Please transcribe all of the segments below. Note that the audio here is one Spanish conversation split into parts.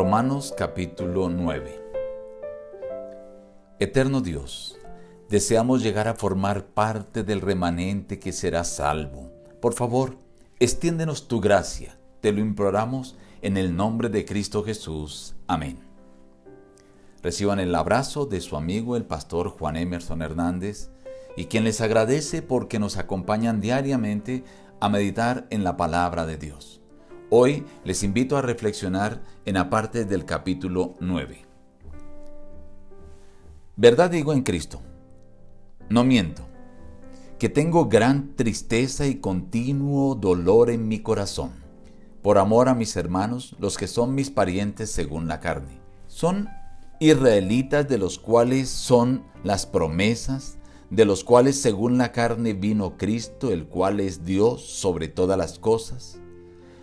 Romanos capítulo 9. Eterno Dios, deseamos llegar a formar parte del remanente que será salvo. Por favor, extiéndenos tu gracia. Te lo imploramos en el nombre de Cristo Jesús. Amén. Reciban el abrazo de su amigo el pastor Juan Emerson Hernández y quien les agradece porque nos acompañan diariamente a meditar en la palabra de Dios. Hoy les invito a reflexionar en la parte del capítulo 9. Verdad digo en Cristo, no miento, que tengo gran tristeza y continuo dolor en mi corazón, por amor a mis hermanos, los que son mis parientes según la carne. Son israelitas de los cuales son las promesas, de los cuales según la carne vino Cristo, el cual es Dios sobre todas las cosas.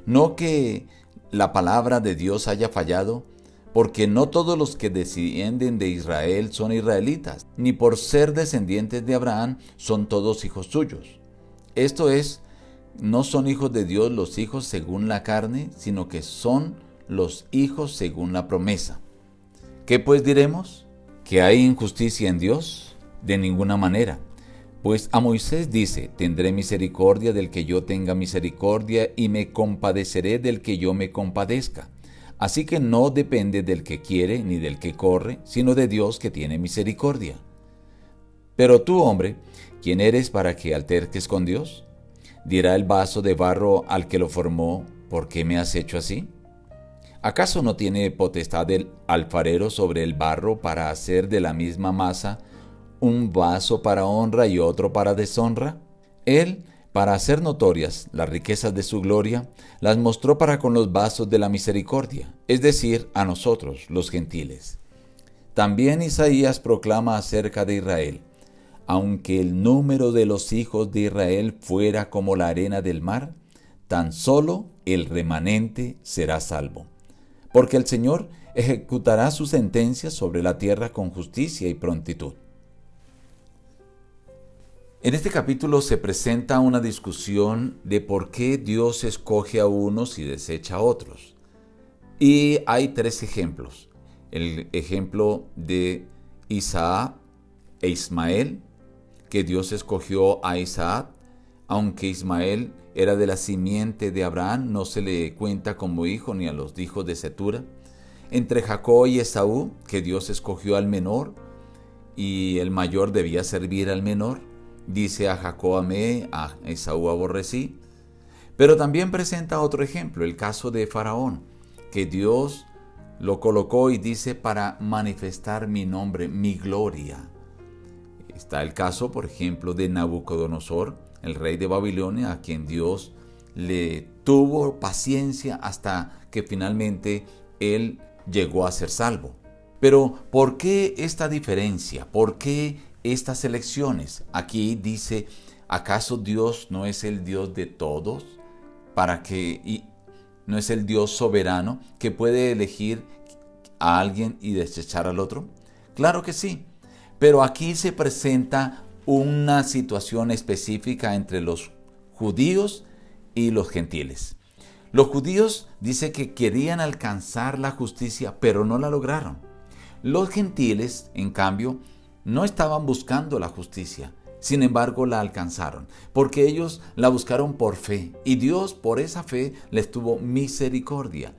No que la palabra de Dios haya fallado, porque no todos los que descienden de Israel son israelitas, ni por ser descendientes de Abraham son todos hijos suyos. Esto es, no son hijos de Dios los hijos según la carne, sino que son los hijos según la promesa. ¿Qué pues diremos? ¿Que hay injusticia en Dios? De ninguna manera. Pues a Moisés dice, tendré misericordia del que yo tenga misericordia y me compadeceré del que yo me compadezca. Así que no depende del que quiere ni del que corre, sino de Dios que tiene misericordia. Pero tú, hombre, ¿quién eres para que alterques con Dios? ¿Dirá el vaso de barro al que lo formó, ¿por qué me has hecho así? ¿Acaso no tiene potestad el alfarero sobre el barro para hacer de la misma masa un vaso para honra y otro para deshonra? Él, para hacer notorias las riquezas de su gloria, las mostró para con los vasos de la misericordia, es decir, a nosotros, los gentiles. También Isaías proclama acerca de Israel, aunque el número de los hijos de Israel fuera como la arena del mar, tan solo el remanente será salvo. Porque el Señor ejecutará su sentencia sobre la tierra con justicia y prontitud. En este capítulo se presenta una discusión de por qué Dios escoge a unos y desecha a otros. Y hay tres ejemplos. El ejemplo de Isaac e Ismael, que Dios escogió a Isaac, aunque Ismael era de la simiente de Abraham, no se le cuenta como hijo ni a los hijos de Cetura. Entre Jacob y Esaú, que Dios escogió al menor y el mayor debía servir al menor. Dice, a Jacob amé, a Esaú aborrecí. Pero también presenta otro ejemplo, el caso de Faraón, que Dios lo colocó y dice para manifestar mi nombre, mi gloria. Está el caso, por ejemplo, de Nabucodonosor, el rey de Babilonia, a quien Dios le tuvo paciencia hasta que finalmente él llegó a ser salvo. Pero, ¿por qué esta diferencia? ¿Por qué estas elecciones? Aquí dice, ¿acaso Dios no es el Dios de todos? ¿No es el Dios soberano que puede elegir a alguien y desechar al otro? Claro que sí, pero aquí se presenta una situación específica entre los judíos y los gentiles. Los judíos dice que querían alcanzar la justicia, pero no la lograron. Los gentiles, en cambio, no estaban buscando la justicia, sin embargo la alcanzaron, porque ellos la buscaron por fe, y Dios por esa fe les tuvo misericordia.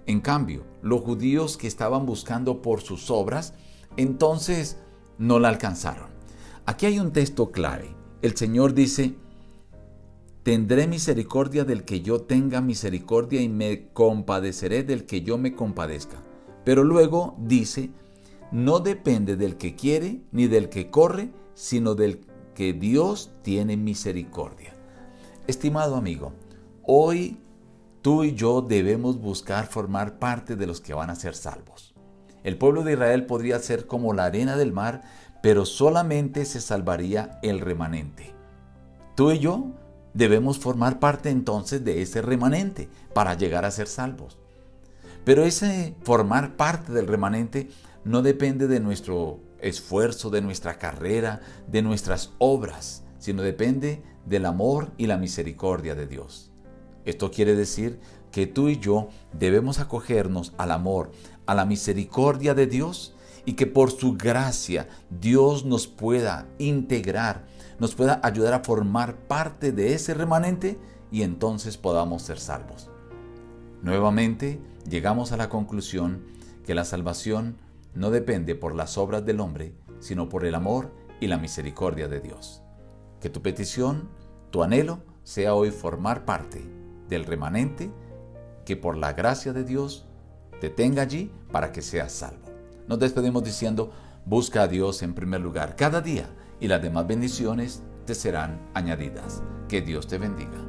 En cambio, los judíos que estaban buscando por sus obras, entonces no la alcanzaron. Aquí hay un texto clave. El Señor dice, tendré misericordia del que yo tenga misericordia y me compadeceré del que yo me compadezca. Pero luego dice, no depende del que quiere ni del que corre, sino del que Dios tiene misericordia. Estimado amigo, hoy tú y yo debemos buscar formar parte de los que van a ser salvos. El pueblo de Israel podría ser como la arena del mar, pero solamente se salvaría el remanente. Tú y yo debemos formar parte entonces de ese remanente para llegar a ser salvos. Pero ese formar parte del remanente no depende de nuestro esfuerzo, de nuestra carrera, de nuestras obras, sino depende del amor y la misericordia de Dios. Esto quiere decir que tú y yo debemos acogernos al amor, a la misericordia de Dios, y que por su gracia Dios nos pueda integrar, nos pueda ayudar a formar parte de ese remanente y entonces podamos ser salvos. Nuevamente llegamos a la conclusión que la salvación no depende por las obras del hombre, sino por el amor y la misericordia de Dios. Que tu petición, tu anhelo, sea hoy formar parte del remanente que por la gracia de Dios te tenga allí para que seas salvo. Nos despedimos diciendo, busca a Dios en primer lugar cada día y las demás bendiciones te serán añadidas. Que Dios te bendiga.